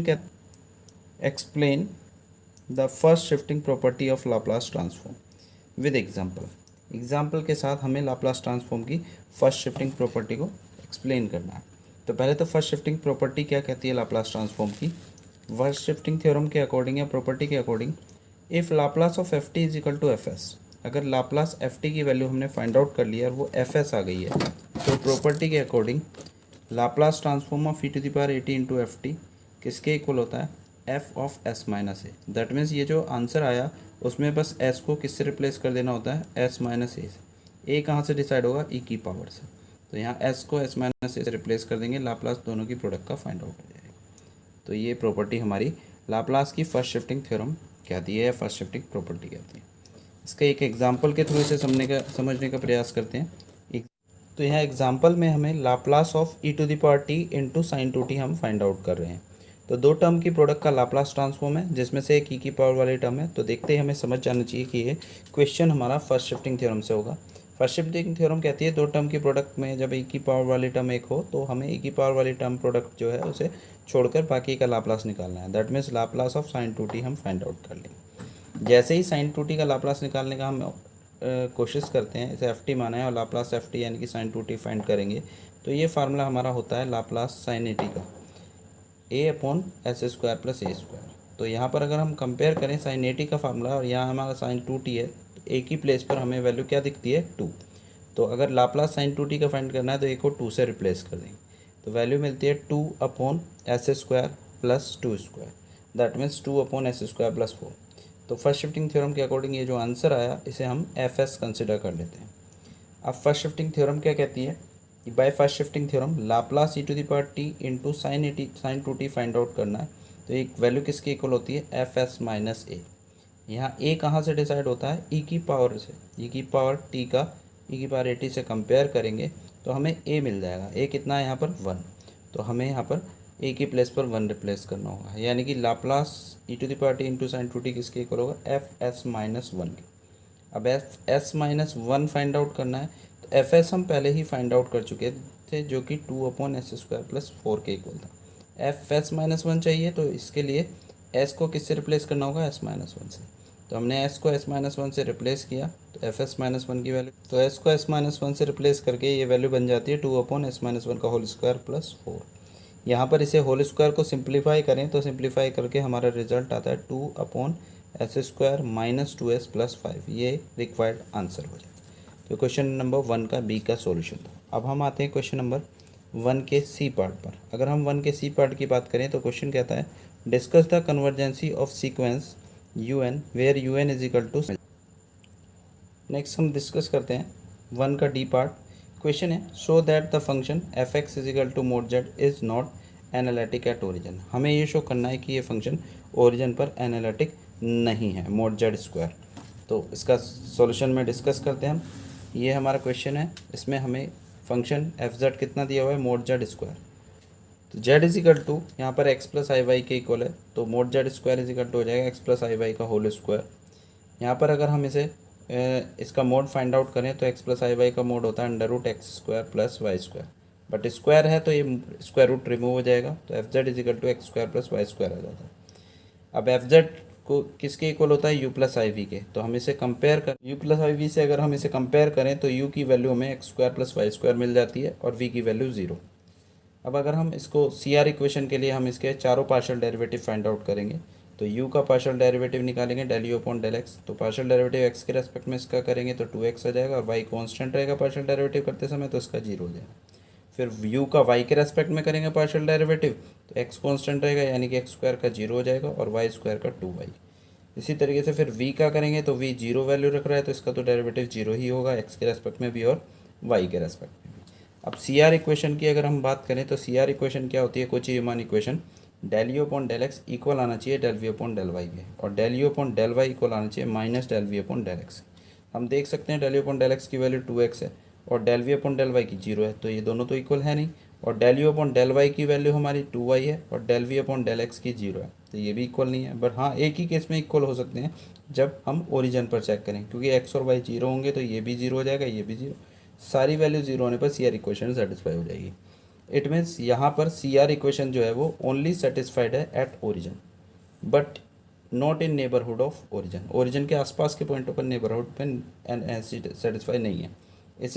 क्या explain the first shifting property of Laplace transform with example के साथ हमें लाप्लास ट्रांसफॉर्म की फर्स्ट शिफ्टिंग प्रॉपर्टी को एक्सप्लेन करना है। तो पहले तो फर्स्ट शिफ्टिंग प्रॉपर्टी क्या कहती है लाप्लास ट्रांसफॉर्म की। फर्स्ट शिफ्टिंग थ्योरम के अकॉर्डिंग या प्रॉपर्टी के according if Laplace of F T is equal to F S, अगर लाप्लास एफ टी की वैल्यू हमने फाइंड आउट कर लिया और वो एफ एस आ गई है, तो प्रॉपर्टी के according Laplace transform of E to the power A T into F T किसके इक्वल होता है, F of S minus A. That means ये जो आंसर आया उसमें बस एस को किससे रिप्लेस कर देना होता है, एस माइनस ए से। ए कहाँ से डिसाइड होगा, ई की पावर से। तो यहाँ एस को एस माइनस ए से रिप्लेस कर देंगे, लाप्लास दोनों की प्रोडक्ट का फाइंड आउट हो जाएगा। तो ये प्रॉपर्टी हमारी लाप्लास की फर्स्ट शिफ्टिंग थ्योरम कहती है, फर्स्ट शिफ्टिंग प्रॉपर्टी कहती है। इसका एक एग्जाम्पल के थ्रू इसे समझने का प्रयास करते हैं। तो यहाँ एग्जाम्पल में हमें Laplace of E to the power T into sine two T हम फाइंड आउट कर रहे हैं। तो दो टर्म की प्रोडक्ट का लाप्लास ट्रांसफॉर्म है, जिसमें से एक ई की पावर वाली टर्म है। तो देखते ही हमें समझ जाना चाहिए कि ये क्वेश्चन हमारा फर्स्ट शिफ्टिंग थ्योरम से होगा। फर्स्ट शिफ्टिंग थ्योरम कहती है दो टर्म की प्रोडक्ट में जब ई की पावर वाली टर्म एक हो तो हमें ई की पावर वाली टर्म प्रोडक्ट जो है उसे छोड़कर बाकी का लाप्लास निकालना है। That means Laplace of sine two T हम फाइंड आउट कर लेंगे। जैसे ही साइन टू टी का लाप्लास निकालने का हम कोशिश करते हैं, इसे एफ टी माना है और लाप्लास एफ टी यानी कि साइन टू टी फाइंड करेंगे, तो ये फार्मूला हमारा होता है लाप्लास साइन ए टी का, ए अपॉन एस स्क्वायर प्लस ए स्क्वायर। तो यहाँ पर अगर हम कंपेयर करें साइन ए टी का फार्मूला और यहाँ हमारा साइन टू टी है, तो ए की प्लेस पर हमें वैल्यू क्या दिखती है, टू। तो अगर लाप्लास साइन टू टी का फाइंड करना है तो ए को टू से रिप्लेस कर देंगे, तो वैल्यू मिलती है two upon S square plus two square. That means two upon S square plus four. तो फर्स्ट शिफ्टिंग थ्योरम के अकॉर्डिंग ये जो आंसर आया इसे हम एफ एस कंसिडर कर लेते हैं। अब फर्स्ट शिफ्टिंग थ्योरम क्या कहती है, by first shifting theorem Laplace E to the power T into sine A T sine two T find out करना है। तो एक वैल्यू किसकी इक्वल होती है, एफ एस माइनस ए। यहाँ ए कहाँ से डिसाइड होता है, ई की पावर से। ई की पावर टी का ई की पावर ए टी से कंपेयर करेंगे तो हमें ए मिल जाएगा। ए कितना है यहाँ पर, वन। तो हमें यहाँ पर ए की प्लेस पर वन रिप्लेस करना होगा, यानी कि Laplace E to the power T into sine two T किसके इक्वल होगा, एफ एस माइनस वन के। अब F S minus one find out करना है, तो एफ एस हम पहले ही फाइंड आउट कर चुके थे जो कि two upon S square plus four के इक्वल था। एफ एस माइनस वन चाहिए, तो इसके लिए एस को किससे रिप्लेस करना होगा, एस माइनस वन से। तो हमने एस को एस माइनस वन से रिप्लेस किया, तो एफ एस माइनस वन की वैल्यू, तो एस को एस माइनस वन से रिप्लेस करके ये वैल्यू बन जाती है two upon S minus one का होल स्क्वायर प्लस फोर। यहाँ पर इसे होल स्क्वायर को सिंप्लीफाई करें तो सिंप्लीफाई करके हमारा रिजल्ट आता है two upon S square minus two S plus five. ये रिक्वायर्ड आंसर हो जाए। तो क्वेश्चन नंबर वन का बी का सॉल्यूशन था। अब हम आते हैं क्वेश्चन नंबर वन के सी पार्ट पर। अगर हम वन के सी पार्ट की बात करें तो क्वेश्चन कहता है discuss the convergency of sequence U N where U N is equal to. Next हम डिस्कस करते हैं वन का डी पार्ट। क्वेश्चन है show that the function F X is equal to mod Z is not analytic at origin. हमें ये show करना है कि ये फंक्शन ओरिजिन पर एनालिटिक नहीं है, मोड जेड स्क्वायर। तो इसका सॉल्यूशन में डिस्कस करते हैं हम। ये हमारा क्वेश्चन है, इसमें हमें फंक्शन एफ जेड कितना दिया हुआ है, मोड जेड स्क्वायर। तो जेड इज इक्वल टू यहाँ पर एक्स प्लस आई वाई के इक्वल है, तो mod Z square is equal to हो जाएगा एक्स प्लस आई वाई का होल स्क्वायर। यहाँ पर अगर हम इसे इसका मोड फाइंड आउट करें तो एक्स प्लस आई वाई का मोड होता है under root X square plus Y square, but square है तो ये स्क्वायर रूट रिमूव हो जाएगा, तो F Z is equal to X square plus Y square आ जाता है। अब एफ जेड को किसके इक्वल होता है, यू प्लस आई वी के। तो हम इसे कंपेयर कर यू प्लस आई वी से अगर हम इसे कंपेयर करें तो यू की वैल्यू हमें X square plus Y square मिल जाती है और वी की वैल्यू ज़ीरो। अब अगर हम इसको सी आर इक्वेशन के लिए हम इसके चारों पार्शियल डेरिवेटिव फाइंड आउट करेंगे, तो u का पार्शियल डेरिवेटिव निकालेंगे del U upon del X. तो पार्शियल डेरिवेटिव x के रेस्पेक्ट में इसका करेंगे तो 2x आ जाएगा और y कांस्टेंट रहेगा पार्शियल डेरिवेटिव करते समय, तो इसका जीरो हो जाएगा। फिर u का y के रेस्पेक्ट में करेंगे पार्शियल डेरिवेटिव, तो x कांस्टेंट रहेगा यानी कि एक्स स्क्वायर का जीरो हो जाएगा और वाई स्क्वायर का 2y। इसी तरीके से फिर v का करेंगे तो v जीरो वैल्यू रख रहा है तो इसका तो डेरिवेटिव जीरो ही होगा, x के रेस्पेक्ट में भी और y के रेस्पेक्ट में भी। अब सी आर इक्वेशन की अगर हम बात करें तो सी आर इक्वेशन क्या होती है, Cauchy Riemann equation. Del U upon del X equal आना चाहिए del V upon del Y के, और del U upon del Y equal आना चाहिए minus del V upon del X. हम देख सकते हैं del U upon del X की वैल्यू 2x है और del V upon del Y की जीरो है, तो ये दोनों तो इक्वल है नहीं। और del U upon del Y की वैल्यू हमारी 2y है और del V upon del X की जीरो है, तो ये भी इक्वल नहीं है। बट हाँ, एक ही केस में इक्वल हो सकते हैं जब हम ओरिजिन पर चेक करें, क्योंकि एक्स और वाई जीरो होंगे तो ये भी जीरो हो जाएगा, ये भी जीरो। सारी वैल्यू जीरो होने पर सी आर इक्वेशन सेटिस्फाई हो जाएगी। इट मीन्स यहाँ पर सी आर इक्वेशन जो है वो ओनली सेटिस्फाइड है at origin but not in neighbourhood of origin. Origin के आसपास के पॉइंटों पर नेबरहुड पे सेटिस्फाई नहीं है।